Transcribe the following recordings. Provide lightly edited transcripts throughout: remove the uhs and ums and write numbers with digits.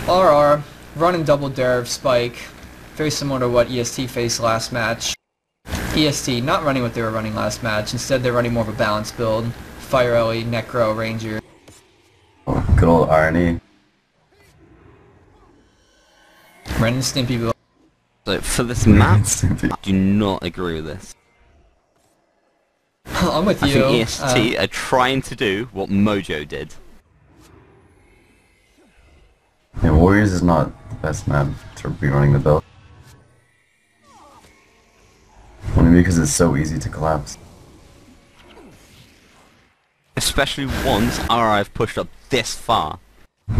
RR, running double Derv Spike, very similar to what EST faced last match. EST not running what they were running last match, instead they're running more of a balanced build. Fire Ellie, Necro, Ranger. Oh, good old irony. Ren and Stimpy build. So for this map, I do not agree with this. I'm with I you. think EST are trying to do what Mojo did. Yeah, Warriors is not the best map to be running the build. Only because it's so easy to collapse. Especially once RI've pushed up this far.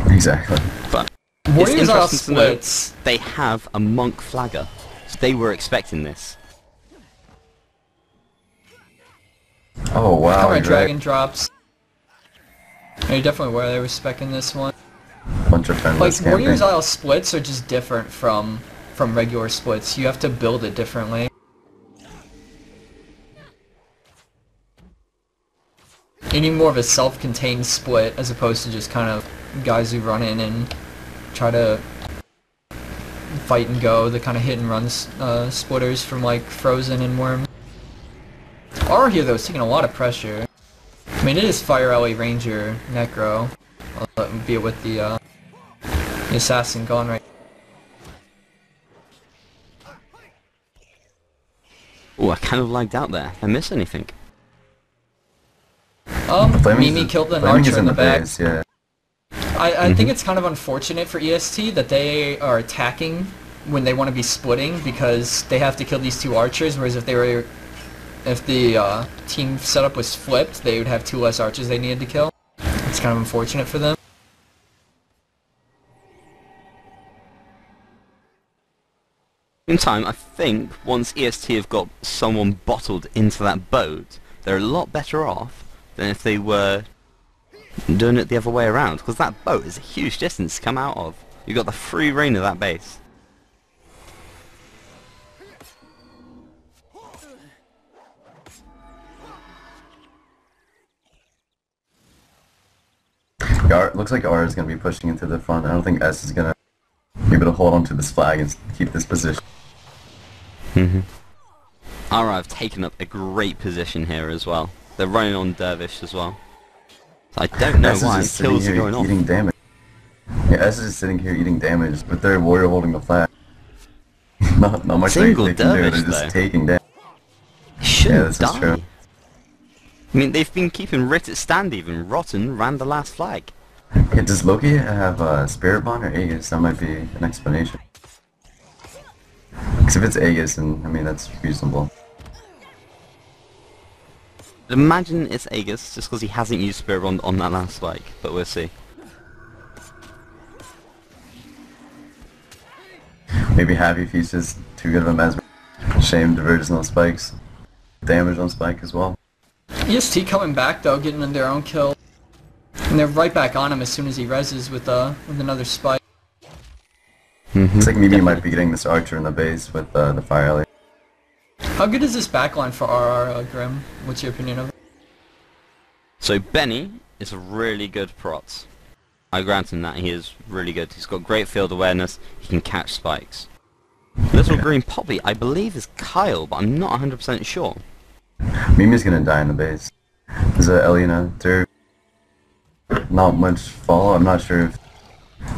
Exactly. But Warriors it's are interesting to note splits. they have a Monk flagger. So they were expecting this. Oh wow, Counter you're Dragon right. drops. Yeah, you're definitely aware they were speccing this one. Bunch of friendless Like, Warriors camping. Isle splits are just different from regular splits. You have to build it differently. You need more of a self-contained split as opposed to just kind of guys who run in and try to fight and go, the kind of hit and run splitters from like Frozen and Worm. R here though is taking a lot of pressure. I mean, it is Fire Ellie, Ranger, Necro, albeit with the assassin gone right. Oh, I kind of lagged out there. I missed anything. Mimi killed an Flaming is archer in the back. base, yeah. I think it's kind of unfortunate for EST that they are attacking when they want to be splitting because they have to kill these two archers, whereas if the team setup was flipped, they would have two less archers they needed to kill. It's kind of unfortunate for them. In time, I think once EST have got someone bottled into that boat, they're a lot better off than if they were doing it the other way around, because that boat is a huge distance to come out of. You've got the free reign of that base. Yeah, looks like R is going to be pushing into the front. I don't think S is going to be able to hold onto this flag and keep this position. Ara have taken up a great position here as well. They're running on Dervish as well. So I don't know S is why just sitting kills are here going off. eating damage. Yeah, S is just sitting here eating damage with their warrior holding the flag. not much they Single can do, they're Dervish, just though. taking damage. Shouldn't this is die. true. I mean, they've been keeping Rit at stand even. Rotten ran the last flag. Yeah, does Loki have Spirit Bond or Aegis? That might be an explanation. Because if it's Aegis, then, I mean, that's reasonable. Imagine it's Aegis, just because he hasn't used Spirit Bond on that last flag, but we'll see. Maybe Happy Feast is too good of a mesmer. Shame diverges no spikes. Damage on spike as well. EST coming back though, getting in their own kill. And they're right back on him as soon as he reses with another spike. Looks like Mimi might be getting this archer in the base with the Fire Ellie. How good is this backline for RR, Grim? What's your opinion of it? So Benny is a really good prot. I grant him that, he is really good. He's got great field awareness, he can catch spikes. Little Green Poppy, I believe is Kyle, but I'm not 100% sure. Mimi's gonna die in the base. There's a Elena too. Not much follow, I'm not sure if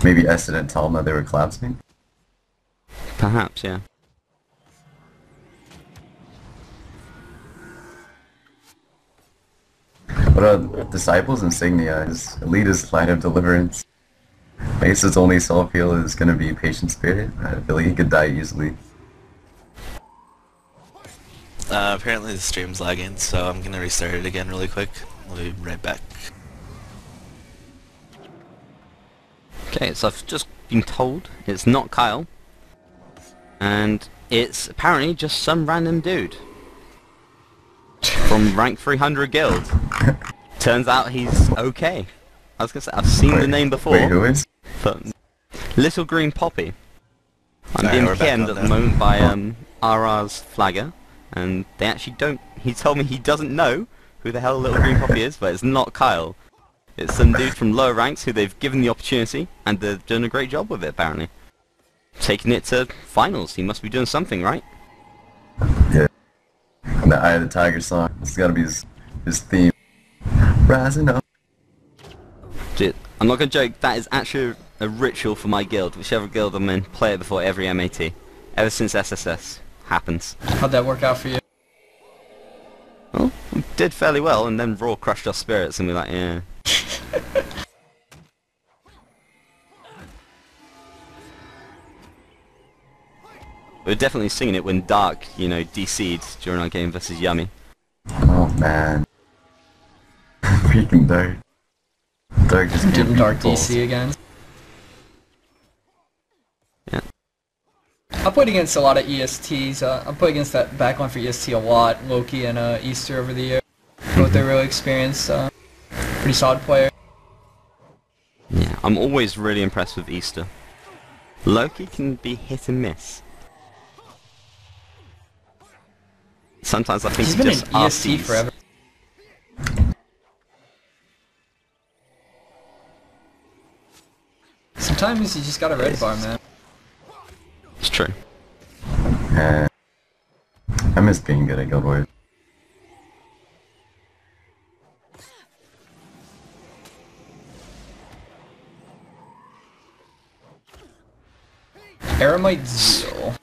maybe S didn't tell them that they were collapsing. Perhaps, yeah. But Disciples Insignia is Elite's Light of Deliverance. I guess its only self-heal is gonna be Patient Spirit. I feel like he could die easily. Apparently the stream's lagging, so I'm gonna restart it again really quick. We'll be right back. Okay, so I've just been told it's not Kyle. And it's apparently just some random dude. From rank 300 guild. Turns out he's okay. I was gonna say, I've seen the name before. Wait, who is? But Little Green Poppy. I'm Alright, being we're back PM'd on at the now. moment by RR's flagger, and they actually don't. He told me he doesn't know who the hell Little Green Poppy is, but it's not Kyle. It's some dude from lower ranks who they've given the opportunity, and they're doing a great job with it, apparently. Taking it to finals. He must be doing something, right? Yeah. And the Eye of the Tiger song. This has got to be his theme. Rising up. Dude, I'm not gonna joke, that is actually a ritual for my guild. Whichever guild I'm in, play it before every MAT. Ever since SSS happens. How'd that work out for you? Well, we did fairly well, and then Raw crushed our spirits, and we're like, yeah. We were definitely singing it when Dark, you know, DC'd during our game versus Yummy. Oh man. Freaking Dark. Dark just can't Didn't beat Dark balls. DC again. Yeah. I played against a lot of ESTs. I played against that backline for EST a lot. Loki and Easter over the year. Both they're really experienced, pretty solid player. Yeah, I'm always really impressed with Easter. Loki can be hit and miss. Sometimes I think He's he been in just EST RCs. forever. Sometimes you just got a red bar, man. It's true. I miss being good at Guild Wars. Aramite Zeal.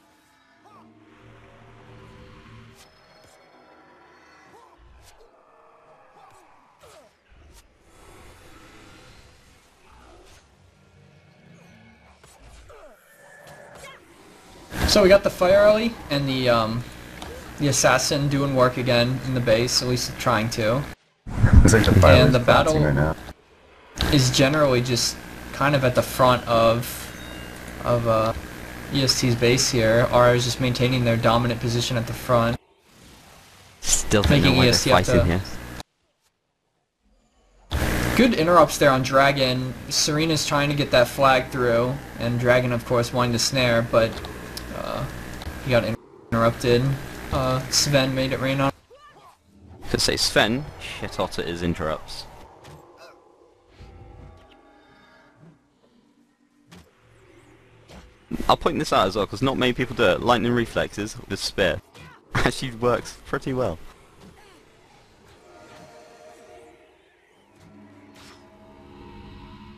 So we got the Fire Ellie and the Assassin doing work again in the base, at least trying to. Looks like the fire And the is bouncing battle- right now. Is generally just kind of at the front of EST's base here. R is just maintaining their dominant position at the front. Still don't Making know why they're EST have fighting to- here. Good interrupts there on Dragon. Serena's trying to get that flag through, and Dragon, of course, wanting to snare, but he got interrupted. Sven made it rain on. Could say Sven shit hot at his interrupts. I'll point this out as well, because not many people do it. Lightning reflexes with spear actually works pretty well.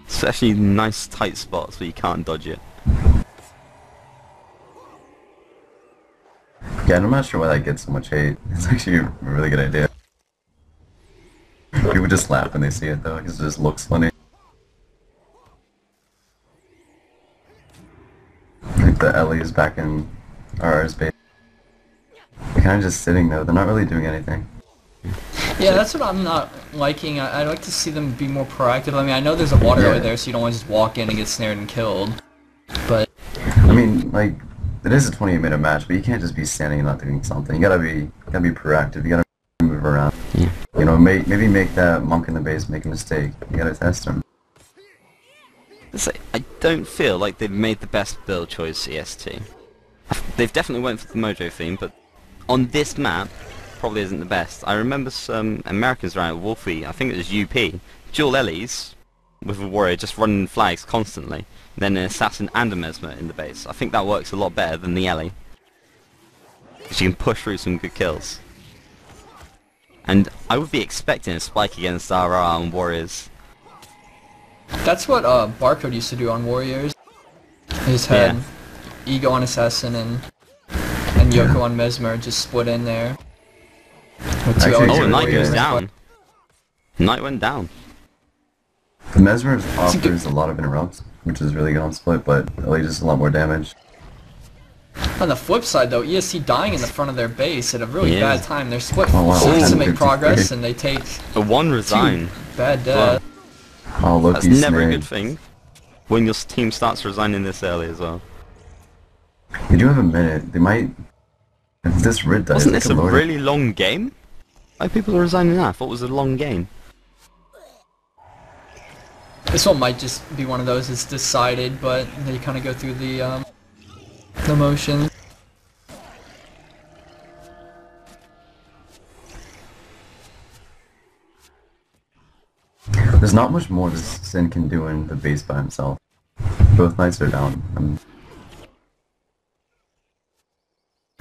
Especially nice tight spots where you can't dodge it. Yeah, I'm not sure why that gets so much hate. It's actually a really good idea. People just laugh when they see it though, because it just looks funny. Like the Ellie is back in RR's base. They're kind of just sitting though, they're not really doing anything. Yeah, that's what I'm not liking. I'd like to see them be more proactive. I mean, I know there's a water over there, so you don't want to just walk in and get snared and killed. But I mean, like, it is a 28-minute match, but you can't just be standing and not doing something. You gotta be proactive. You gotta move around. Yeah. You know, maybe make that monk in the base make a mistake. You gotta test him. I don't feel like they've made the best build choice EST. They've definitely went for the Mojo theme, but on this map, probably isn't the best. I remember some Americans around at Wolfie, I think it was UP, dual Ellies with a warrior just running flags constantly, then an assassin and a mesmer in the base. I think that works a lot better than the Ellie, because you can push through some good kills. And I would be expecting a spike against RR and warriors. that's what Barcode used to do on Warriors. He just had Ego on Assassin and Yoko on Mesmer just split in there. With two Actually, Ellies Oh, and Knight Warriors. goes down. Knight went down. The Mesmer offers a lot of interrupts, which is really good on split, but Ellie does a lot more damage. On the flip side, though, EST dying in the front of their base at a really Yeah. bad time. Their split Oh, wow. seems to make 53. progress, and they take A one resign. bad death. Oh, look, That's he's never a snared. good thing when your team starts resigning this early as well. They do have a minute. They might... If this Rid dies, Wasn't they this could a lower it. really long game? Why people are resigning now? I thought it was a long game. This one might just be one of those that's decided, but they kind of go through the motions. There's not much more this Sin can do in the base by himself. Both knights are down.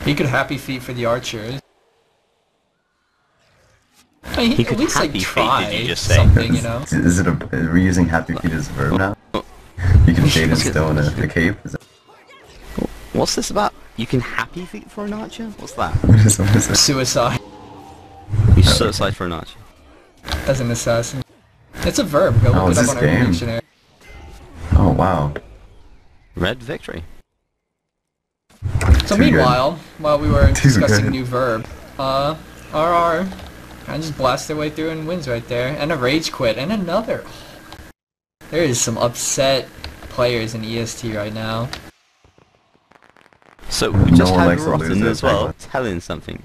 He could happy feet for the archers. I mean, He at could least like happy feet, try did you just say? something, you know. Is it a? Are we using happy feet as a verb now? You can fade and still in a cave. Is it? What's this about? You can happy feet for an archer? What's that? What is it? Suicide You suicide for an archer. as an assassin. It's a verb. Go Oh, look is it up this on our game? dictionary. Oh wow. Red victory. So Too meanwhile, while we were Too discussing good. new verb, RR kind of just blast their way through and wins right there. And a rage quit, and another. There is some upset players in EST right now. So we just one had likes to lose Rotten their as well, segment. telling something.